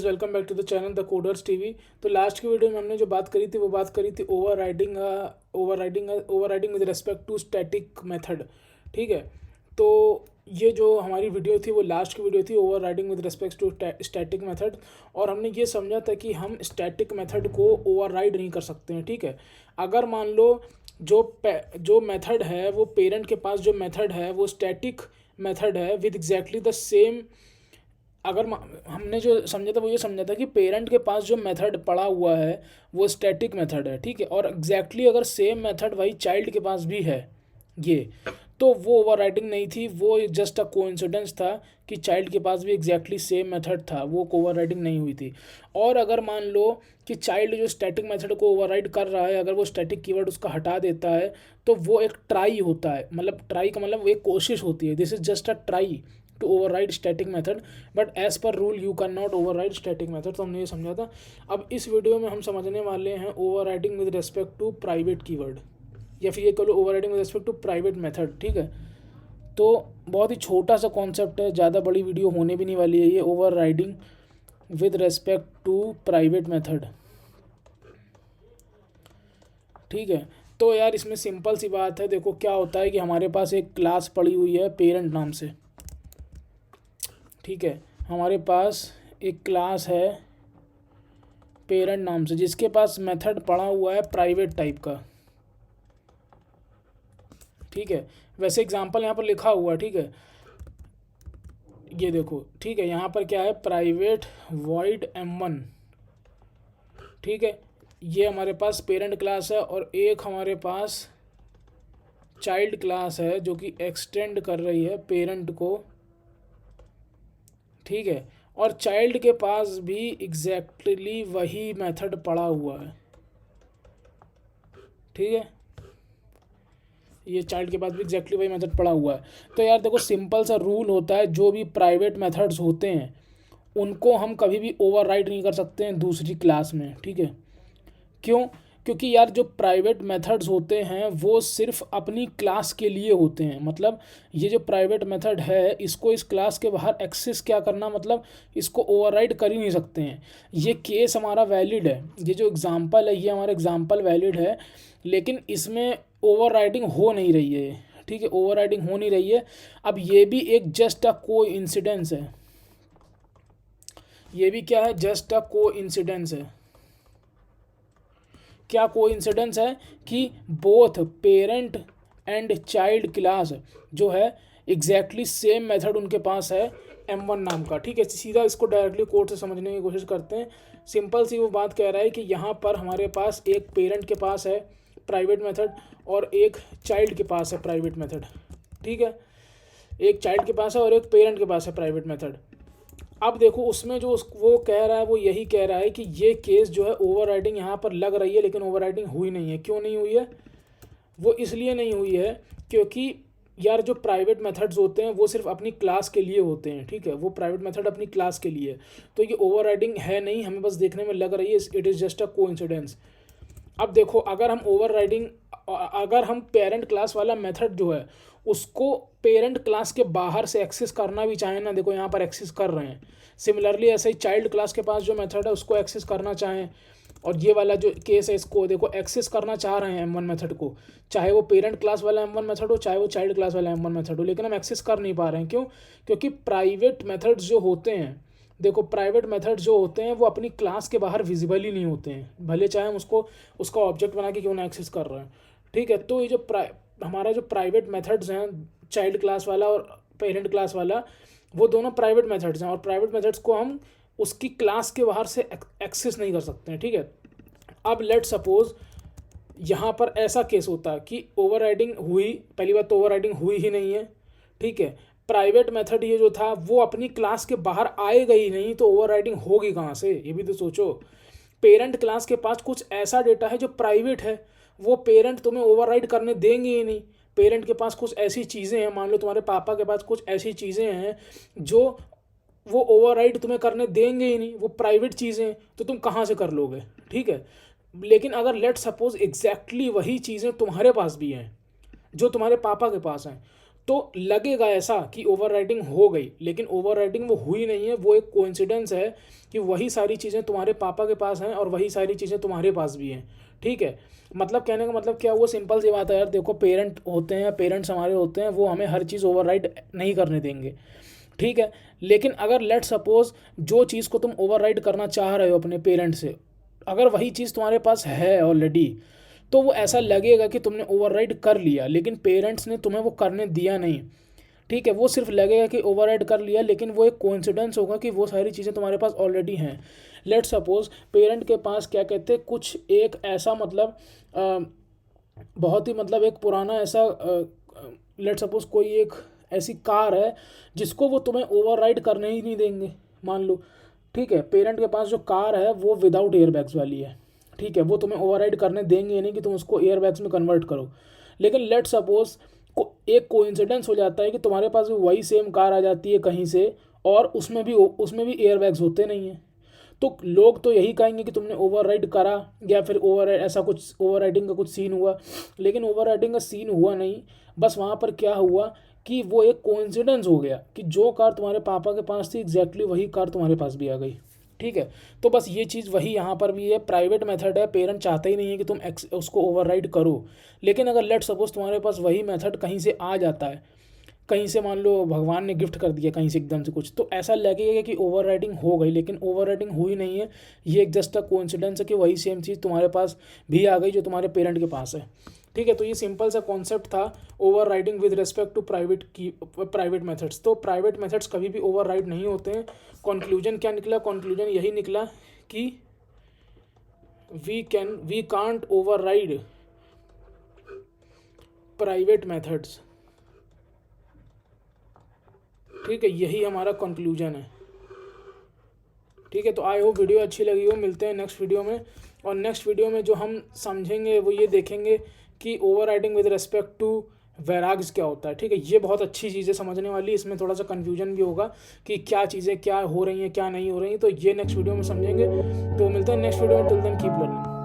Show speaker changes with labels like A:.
A: Welcome back to the channel the coders TV. तो last की video में हमने जो बात करी थी वो बात करी थी overriding with respect to static method. ठीक है, तो ये जो हमारी वीडियो थी वो लास्ट की वीडियो थी overriding with respect to static method. और हमने ये समझा था कि हम स्टैटिक मेथड को ओवरराइड नहीं कर सकते हैं। ठीक है, अगर मान लो जो मेथड है वो पेरेंट के पास जो मेथड है वो स्टैटिक मेथड है विद एग्जैक्टली द सेम। अगर हमने जो समझा था वो ये समझा था कि पेरेंट के पास जो मेथड पड़ा हुआ है वो स्टैटिक मेथड है। ठीक है, और एग्जैक्टली अगर सेम मेथड वही चाइल्ड के पास भी है ये, तो वो ओवरराइडिंग नहीं थी, वो जस्ट अ कोइंसिडेंस था कि चाइल्ड के पास भी एग्जैक्टली सेम मेथड था, वो ओवरराइडिंग नहीं हुई थी। और अगर मान लो कि चाइल्ड जो स्टैटिक मेथड को ओवरराइड कर रहा है, अगर वो स्टैटिक कीवर्ड उसका हटा देता है तो वो एक ट्राई होता है, मतलब ट्राई का मतलब वो एक कोशिश होती है। This is just a try to override static method, but as per rule you can not override static method. तो हमने ये समझा था। अब इस वीडियो में हम समझने वाले हैं overriding with respect to private keyword, या फिर ये कह लो overriding with respect to private method. ठीक है, तो बहुत ही छोटा सा कॉन्सेप्ट है, ज़्यादा बड़ी वीडियो होने भी नहीं वाली है ये। Overriding with respect to private method. ठीक है, तो यार इसमें सिंपल सी बात है। देखो क्या होता है कि हमारे पास एक क्लास पड़ी हुई है पेरेंट नाम से। ठीक है, हमारे पास एक क्लास है पेरेंट नाम से जिसके पास मेथड पड़ा हुआ है प्राइवेट टाइप का। ठीक है, वैसे एग्जांपल यहाँ पर लिखा हुआ है। ठीक है, ये देखो। ठीक है, यहाँ पर क्या है, प्राइवेट वॉइड m1। ठीक है, ये हमारे पास पेरेंट क्लास है और एक हमारे पास चाइल्ड क्लास है जो कि एक्सटेंड कर रही है पेरेंट को। ठीक है, और चाइल्ड के पास भी एग्जैक्टली वही मेथड पड़ा हुआ है। ठीक है, ये चाइल्ड के पास भी एग्जैक्टली वही मेथड पड़ा हुआ है। तो यार देखो सिंपल सा रूल होता है, जो भी प्राइवेट मेथड्स होते हैं उनको हम कभी भी ओवरराइड नहीं कर सकते हैं दूसरी क्लास में। ठीक है, क्यों? क्योंकि यार जो प्राइवेट मेथड्स होते हैं वो सिर्फ अपनी क्लास के लिए होते हैं। मतलब ये जो प्राइवेट मेथड है इसको इस क्लास के बाहर एक्सेस क्या करना, मतलब इसको ओवरराइड कर ही नहीं सकते हैं। ये केस हमारा वैलिड है, ये जो एग्जांपल है ये हमारा एग्जांपल वैलिड है, लेकिन इसमें ओवरराइडिंग हो नहीं रही है। ठीक है, ओवरराइडिंग हो नहीं रही है। अब ये भी एक जस्ट अ कोइंसिडेंस है, ये भी क्या है, जस्ट अ कोइंसिडेंस है। क्या कोइंसिडेंस है कि both parent and child class जो है एग्जैक्टली सेम मेथड उनके पास है m1 नाम का। ठीक है, सीधा इसको डायरेक्टली कोड से समझने की कोशिश करते हैं। सिंपल सी वो बात कह रहा है कि यहाँ पर हमारे पास एक पेरेंट के पास है प्राइवेट मेथड और एक चाइल्ड के पास है प्राइवेट मेथड। ठीक है, एक चाइल्ड के पास है और एक पेरेंट के पास है प्राइवेट मेथड। अब देखो उसमें जो वो कह रहा है वो यही कह रहा है कि ये केस जो है ओवरराइडिंग यहाँ पर लग रही है लेकिन ओवरराइडिंग हुई नहीं है। क्यों नहीं हुई है? वो इसलिए नहीं हुई है क्योंकि यार जो प्राइवेट मेथड्स होते हैं वो सिर्फ अपनी क्लास के लिए होते हैं। ठीक है, वो प्राइवेट मेथड अपनी क्लास के लिए, तो ये ओवरराइडिंग है नहीं, हमें बस देखने में लग रही है, it is just a coincidence. अब देखो अगर हम पेरेंट क्लास वाला मेथड जो है उसको पेरेंट क्लास के बाहर से एक्सेस करना भी चाहें ना, देखो यहाँ पर एक्सेस कर रहे हैं। सिमिलरली ऐसे ही चाइल्ड क्लास के पास जो मेथड है उसको एक्सेस करना चाहें, और ये वाला जो केस है इसको देखो एक्सेस करना चाह रहे हैं m1 मेथड को, चाहे वो पेरेंट क्लास वाला m1 मेथड हो चाहे वो चाइल्ड क्लास वाला m1 मेथड हो, लेकिन हम एक्सेस कर नहीं पा रहे हैं। क्यों? क्योंकि प्राइवेट मेथड्स जो होते हैं, देखो प्राइवेट मेथड जो होते हैं वो अपनी क्लास के बाहर विजिबल ही नहीं होते हैं, भले चाहे हम उसको उसका ऑब्जेक्ट बना के क्यों ना एक्सेस कर रहे हैं। ठीक है, तो ये जो हमारा जो प्राइवेट मेथड्स हैं चाइल्ड क्लास वाला और पेरेंट क्लास वाला, वो दोनों प्राइवेट मेथड्स हैं और प्राइवेट मेथड्स को हम उसकी क्लास के बाहर से एक्सेस नहीं कर सकते हैं। ठीक है, अब लेट सपोज यहाँ पर ऐसा केस होता है कि ओवरराइडिंग हुई, पहली बात तो ओवरराइडिंग हुई ही नहीं है। ठीक है, प्राइवेट मेथड ये जो था वो अपनी क्लास के बाहर आएगा ही नहीं, तो ओवरराइडिंग होगी कहाँ से, ये भी तो सोचो। पेरेंट क्लास के पास कुछ ऐसा डेटा है जो प्राइवेट है, वो पेरेंट तुम्हें ओवरराइड करने देंगे ही नहीं। पेरेंट के पास कुछ ऐसी चीज़ें हैं, मान लो तुम्हारे पापा के पास कुछ ऐसी चीज़ें हैं जो वो ओवरराइड तुम्हें करने देंगे ही नहीं, वो प्राइवेट चीज़ें हैं, तो तुम कहाँ से कर लोगे? ठीक है, लेकिन अगर लेट सपोज एग्जैक्टली वही चीज़ें तुम्हारे पास भी हैं जो तुम्हारे पापा के पास हैं, तो लगेगा ऐसा कि ओवरराइडिंग हो गई, लेकिन ओवरराइडिंग वो हुई नहीं है, वो एक कोइंसिडेंस है कि वही सारी चीज़ें तुम्हारे पापा के पास हैं और वही सारी चीज़ें तुम्हारे पास भी हैं। ठीक है, मतलब कहने का मतलब क्या हुआ, सिंपल सी बात है यार, देखो पेरेंट होते हैं, पेरेंट्स हमारे होते हैं, वो हमें हर चीज़ ओवरराइड नहीं करने देंगे। ठीक है, लेकिन अगर लेट सपोज जो चीज़ को तुम ओवरराइड करना चाह रहे हो अपने पेरेंट से, अगर वही चीज़ तुम्हारे पास है ऑलरेडी, तो वो ऐसा लगेगा कि तुमने ओवरराइड कर लिया, लेकिन पेरेंट्स ने तुम्हें वो करने दिया नहीं। ठीक है, वो सिर्फ लगेगा कि ओवरराइड कर लिया, लेकिन वो एक कोइंसिडेंस होगा कि वो सारी चीज़ें तुम्हारे पास ऑलरेडी हैं। लेट सपोज पेरेंट के पास क्या कहते हैं, कुछ एक ऐसा मतलब बहुत ही मतलब एक पुराना ऐसा लेट सपोज कोई एक ऐसी कार है जिसको वो तुम्हें ओवरराइड करने ही नहीं देंगे, मान लो। ठीक है, पेरेंट के पास जो कार है वो विदाउट एयरबैग्स वाली है। ठीक है, वो तुम्हें ओवरराइड करने देंगे ही नहीं कि तुम उसको एयरबैग्स में कन्वर्ट करो। लेकिन लेट सपोज एक कोइंसिडेंस हो जाता है कि तुम्हारे पास भी वही सेम कार आ जाती है कहीं से, और उसमें भी एयरबैग्स होते नहीं हैं। तो लोग तो यही कहेंगे कि तुमने ओवरराइड करा, या फिर ओवर ऐसा कुछ ओवरराइडिंग का कुछ सीन हुआ, लेकिन ओवरराइडिंग का सीन हुआ नहीं। बस वहाँ पर क्या हुआ कि वो एक कोइंसिडेंस हो गया कि जो कार तुम्हारे पापा के पास थी एग्जैक्टली वही कार तुम्हारे पास भी आ गई। ठीक है, तो बस ये चीज़ वही यहाँ पर भी है, प्राइवेट मेथड है, पेरेंट चाहते ही नहीं है कि तुम उसको ओवरराइड करो। लेकिन अगर लेट सपोज तुम्हारे पास वही मेथड कहीं से आ जाता है, कहीं से मान लो भगवान ने गिफ्ट कर दिया कहीं से एकदम से कुछ, तो ऐसा लगेगा कि ओवरराइडिंग हो गई, लेकिन ओवरराइडिंग हुई नहीं है। ये एक जस्ट अ कोइंसिडेंस है कि वही सेम चीज़ तुम्हारे पास भी आ गई जो तुम्हारे पेरेंट के पास है। ठीक है, तो ये सिंपल सा कॉन्सेप्ट था overriding with respect to private methods. तो प्राइवेट मेथड्स कभी भी ओवरराइड नहीं होते हैं। कंक्लूजन क्या निकला, कंक्लूजन यही निकला कि we can't override private methods. ठीक है, यही हमारा कंक्लूजन है। ठीक है, तो आई होप वीडियो अच्छी लगी हो। मिलते हैं नेक्स्ट वीडियो में, और नेक्स्ट वीडियो में जो हम समझेंगे वो ये देखेंगे कि ओवरराइडिंग विद रिस्पेक्ट टू वैराग्स क्या होता है। ठीक है, ये बहुत अच्छी चीज़ है समझने वाली, इसमें थोड़ा सा कन्फ्यूजन भी होगा कि क्या चीज़ें क्या हो रही हैं क्या नहीं हो रही हैं, तो ये नेक्स्ट वीडियो में समझेंगे। तो मिलते हैं नेक्स्ट वीडियो में, टिल देन कीप लर्निंग।